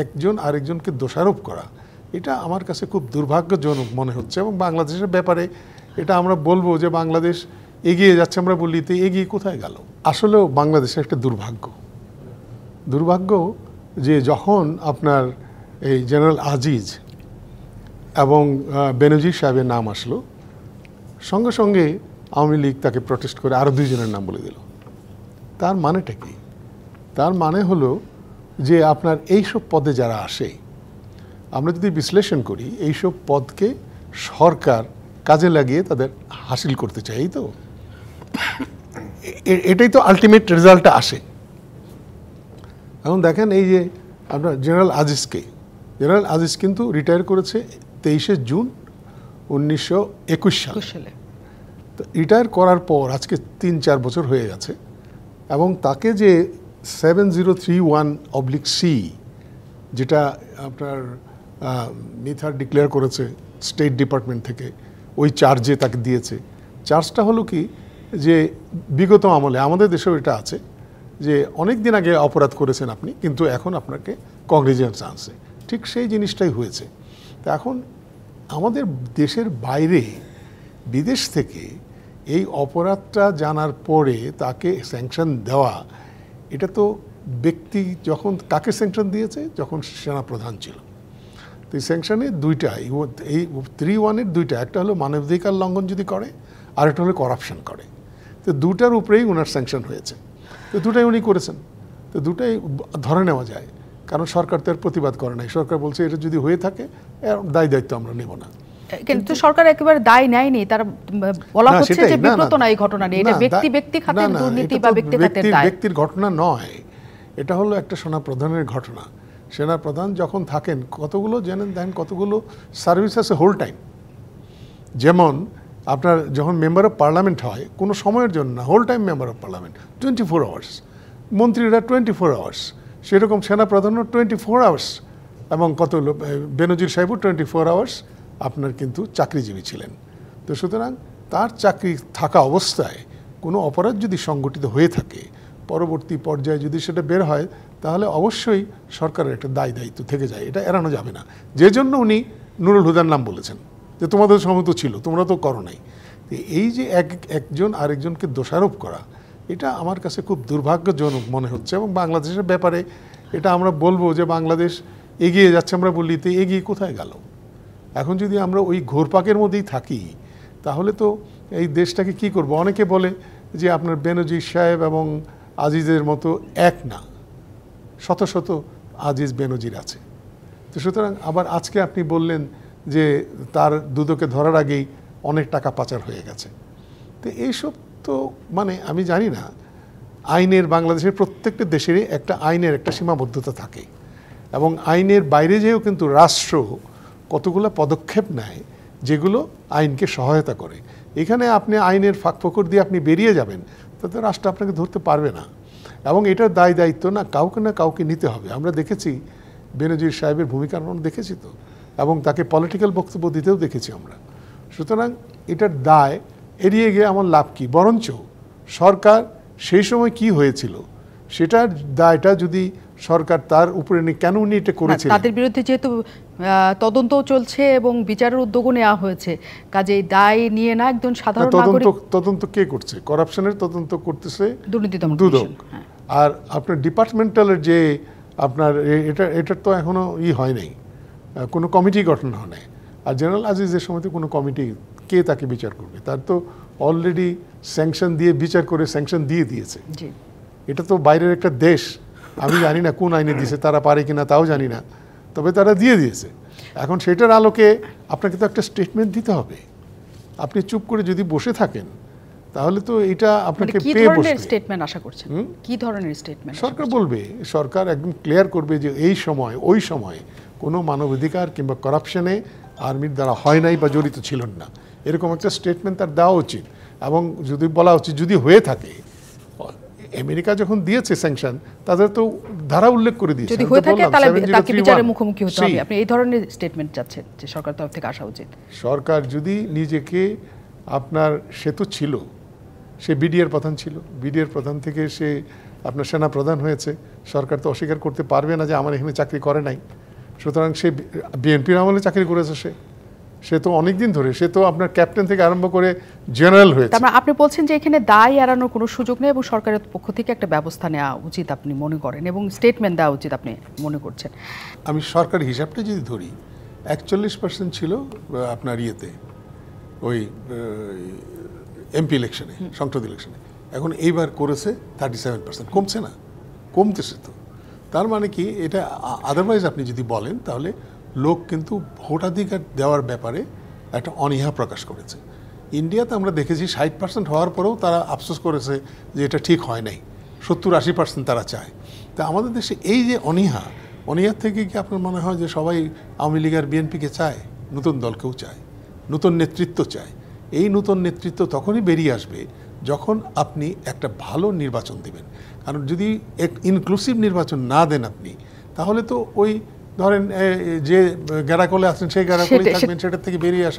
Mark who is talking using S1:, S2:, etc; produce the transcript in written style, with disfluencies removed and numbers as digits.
S1: একজন আরেকজনকে দোষারোপ করা, এটা আমার কাছে খুব দুর্ভাগ্যজনক মনে হচ্ছে। এবং বাংলাদেশের ব্যাপারে এটা আমরা বলবো যে বাংলাদেশ এগিয়ে যাচ্ছে, আমরা বলি তো এগিয়ে কোথায় গেল? আসলেও বাংলাদেশের একটা দুর্ভাগ্য যে যখন আপনার এই জেনারেল আজিজ এবং বেনজির সাহেবের নাম আসলো, সঙ্গে সঙ্গে আওয়ামী লীগ তাকে প্রটেস্ট করে আরও দুইজনের নাম বলে দিল। তার মানেটা কি? তার মানে হলো যে আপনার এইসব পদে যারা আসে, আমরা যদি বিশ্লেষণ করি, এইসব পদকে সরকার কাজে লাগিয়ে তাদের হাসিল করতে চাই, তো এটাই তো আলটিমেট রেজাল্টটা আসে। এখন দেখেন এই যে আপনার জেনারেল আজিজ কিন্তু রিটায়ার করেছে 23শে জুন 1921 সালে। তো রিটায়ার করার পর আজকে 3-4 বছর হয়ে গেছে, এবং তাকে যে 7031/C যেটা আপনার মিথার ডিক্লেয়ার করেছে স্টেট ডিপার্টমেন্ট থেকে, ওই চার্জে তাকে দিয়েছে। চার্জটা হলো কি যে বিগত আমলে আমাদের দেশেও এটা আছে যে অনেক দিন আগে অপরাধ করেছেন আপনি, কিন্তু এখন আপনাকে কংগ্রেচুলেশন আছে। ঠিক সেই জিনিসটাই হয়েছে। তো এখন আমাদের দেশের বাইরে বিদেশ থেকে এই অপরাধটা জানার পরে তাকে স্যাংশন দেওয়া, এটা তো ব্যক্তি যখন কাকে স্যাংশন দিয়েছে, যখন সেনাপ্রধান ছিল। তো এই স্যাংশনে দুইটা, এই 3(1)-এর দুইটা, একটা হলো মানবাধিকার লঙ্ঘন যদি করে, আর একটা হলো করাপশন করে। তো দুটার উপরেই ওনার স্যাংশন হয়েছে। তো দুটাই উনি করেছেন। তো দুটাই ধরে নেওয়া যায়, কারণ সরকার তো এর প্রতিবাদ করে নাই। সরকার বলছে এটা যদি হয়ে থাকে দায়িত্ব আমরা নেব না।
S2: কিন্তু সরকার একেবারে দায় নেয়নি। তার বলা হচ্ছে যে বিব্রত না এই ঘটনা নিয়ে, এটা ব্যক্তি খাতের দুর্নীতি বা ব্যক্তি খাতের দায়।
S1: ব্যক্তির ঘটনা নয়, এটা হলো একটা সেনাপ্রধানের ঘটনা। সেনাপ্রধান যখন থাকেন, কতগুলো জানেন, দেখেন কতগুলো সার্ভিস আছে হোল টাইম। যেমন আপনার যখন মেম্বার অফ পার্লামেন্ট হয়, কোনো সময়ের জন্য না, whole time member of parliament, 24 hours. মন্ত্রীরা 24 আওয়ার্স, সেরকম সেনাপ্রধানও 24 আওয়ার্স, এবং কত হলো বেনজির সাহেবও 24 আওয়ার্স আপনার কিন্তু চাকরিজীবী ছিলেন। তো সুতরাং তার চাকরি থাকা অবস্থায় কোনো অপরাধ যদি সংগঠিত হয়ে থাকে, পরবর্তী পর্যায়ে যদি সেটা বের হয়, তাহলে অবশ্যই সরকারের একটা দায়িত্ব থেকে যায়, এটা এড়ানো যাবে না। যে জন্য উনি নুরুল হুদার নাম বলেছেন যে তোমাদের সময় তো ছিল, তোমরা তো করো নাই। এই যে একজন আরেকজনকে দোষারোপ করা, এটা আমার কাছে খুব দুর্ভাগ্যজনক মনে হচ্ছে। এবং বাংলাদেশের ব্যাপারে এটা আমরা বলবো যে বাংলাদেশ এগিয়ে যাচ্ছে, আমরা বলি তো এগিয়ে কোথায় গেল? এখন যদি আমরা ওই ঘোরপাকের মধ্যেই থাকি, তাহলে তো এই দেশটাকে কি করব? অনেকে বলে যে আপনার বেনজির সাহেব এবং আজিজের মতো এক না, শত শত আজিজ বেনজির আছে। তো সুতরাং আবার আজকে আপনি বললেন যে তার দুদকে ধরার আগেই অনেক টাকা পাচার হয়ে গেছে। তো এইসব তো মানে আমি জানি না, আইনের, বাংলাদেশের প্রত্যেকটা দেশেরই একটা আইনের একটা সীমাবদ্ধতা থাকে, এবং আইনের বাইরে যেও কিন্তু রাষ্ট্র কতগুলো পদক্ষেপ নেয় যেগুলো আইনকে সহায়তা করে। এখানে আপনি আইনের ফাঁকফোকর দিয়ে আপনি বেরিয়ে যাবেন, তাতে রাষ্ট্র আপনাকে ধরতে পারবে না। এবং এটার দায়িত্ব না কাউকে নিতে হবে। আমরা দেখেছি বেনজির সাহেবের ভূমিকা আমরা দেখেছি তো, এবং তাকে পলিটিক্যাল বক্তব্য দিতেও দেখেছি আমরা। সুতরাং এটার দায় এড়িয়ে গিয়ে আমার লাভ কি? বরঞ্চ সরকার সেই সময় কি হয়েছিল সেটার দায়টা যদি সরকার তার উপরে নিয়ে, কেন উনি এটা করেছেন,
S2: তাদের বিরুদ্ধে যেহেতু তদন্ত চলছে এবং বিচারের উদ্যোগও নেওয়া হয়েছে, কাজেই দায় নিয়ে না একজন সাধারণ নাগরিক।
S1: তদন্ত কে করছে? করাপশনের তদন্ত করতেছে
S2: দুর্নীতি দমন
S1: দুদক। আর আপনার ডিপার্টমেন্টালের যে আপনার এটার তো এখনো হয় নাই, কোনো কমিটি গঠন হয় নাই। আর জেনারেল আজিজের সময় তো কোনো কমিটি, কে তাকে বিচার করবে? তার তো অলরেডি স্যাংশন দিয়ে বিচার করে স্যাংশন দিয়ে দিয়েছে। এটা তো বাইরের একটা দেশ, আমি জানি না কোন আইনে দিয়েছে, তারা পারে কিনা তাও জানি না, তবে তারা দিয়ে দিয়েছে। এখন সেটার আলোকে আপনাকে তো একটা স্টেটমেন্ট দিতে হবে। আপনি চুপ করে যদি বসে থাকেন, তাহলে তো এটা আপনাকে পেয়ে বসবে।
S2: স্টেটমেন্ট আশা করছেন, কি ধরনের স্টেটমেন্ট
S1: সরকার বলবে? সরকার একদম ক্লিয়ার করবে যে এই সময় ওই সময় কোনো মানবাধিকার কিংবা করাপশনে আর্মির দ্বারা হয় নাই বা জড়িত ছিলেন না, এরকম একটা স্টেটমেন্ট তার দেওয়া উচিত। এবং যদি বলা উচিত যদি হয়ে থাকে, আমেরিকা যখন দিয়েছে স্যাংশন, তাদের তো ধারা উল্লেখ করে দিয়েছে,
S2: যদি হয়ে থাকে তাহলে তাকে বিচারের মুখোমুখি হতে হবে। আপনি এই ধরনের স্টেটমেন্ট চাচ্ছেন যে সরকার তরফ থেকে আসা উচিত?
S1: সরকার যদি নিজেকে, আপনার সে তো ছিল, সে বিডিআর প্রধান ছিল, বিডিআর প্রধান থেকে সে আপনার সেনা প্রধান হয়েছে, সরকার তো অস্বীকার করতে পারবে না যে আমার এখানে চাকরি করে নাই। সুতরাং সে বিএনপির আমলে চাকরি করেছে, সে তো অনেকদিন ধরে, সে তো আপনার ক্যাপ্টেন থেকে আরম্ভ করে জেনারেল হয়েছে।
S2: আপনি বলছেন যে এখানে দায় এড়ানোর কোনো সুযোগ নেই এবং সরকারের পক্ষ থেকে একটা ব্যবস্থা নেওয়া উচিত আপনি মনে করেন এবং স্টেটমেন্ট দেওয়া উচিত আপনি মনে করছেন।
S1: আমি সরকারি হিসাবটা যদি ধরি, 41% ছিল আপনার ইয়েতে, ওই এমপি ইলেকশনে, সংসদ ইলেকশনে। এখন এইবার করেছে 37%, কমছে না, কমতেছে তো। তার মানে কি, এটা আদারওয়াইজ আপনি যদি বলেন তাহলে লোক কিন্তু ভোটাধিকার দেওয়ার ব্যাপারে একটা অনীহা প্রকাশ করেছে। ইন্ডিয়াতে আমরা দেখেছি 60% হওয়ার পরেও তারা আফসোস করেছে যে এটা ঠিক হয় নাই, 70-80% তারা চায়। তা আমাদের দেশে এই যে অনীহার থেকে কি আপনার মনে হয় যে সবাই আওয়ামী লীগ আর বিএনপিকে চায়? নতুন দলকেও চায়, নতুন নেতৃত্ব চায়। এই নতুন নেতৃত্ব তখনই বেরিয়ে আসবে যখন আপনি একটা ভালো নির্বাচন দেবেন। কারণ যদি ইনক্লুসিভ নির্বাচন না দেন আপনি, তাহলে তো ওই ধরেন যে গ্যারাকলে আছেন সেই গ্যারাকলেই থাকবেন, সেটার থেকে বেরিয়ে আসা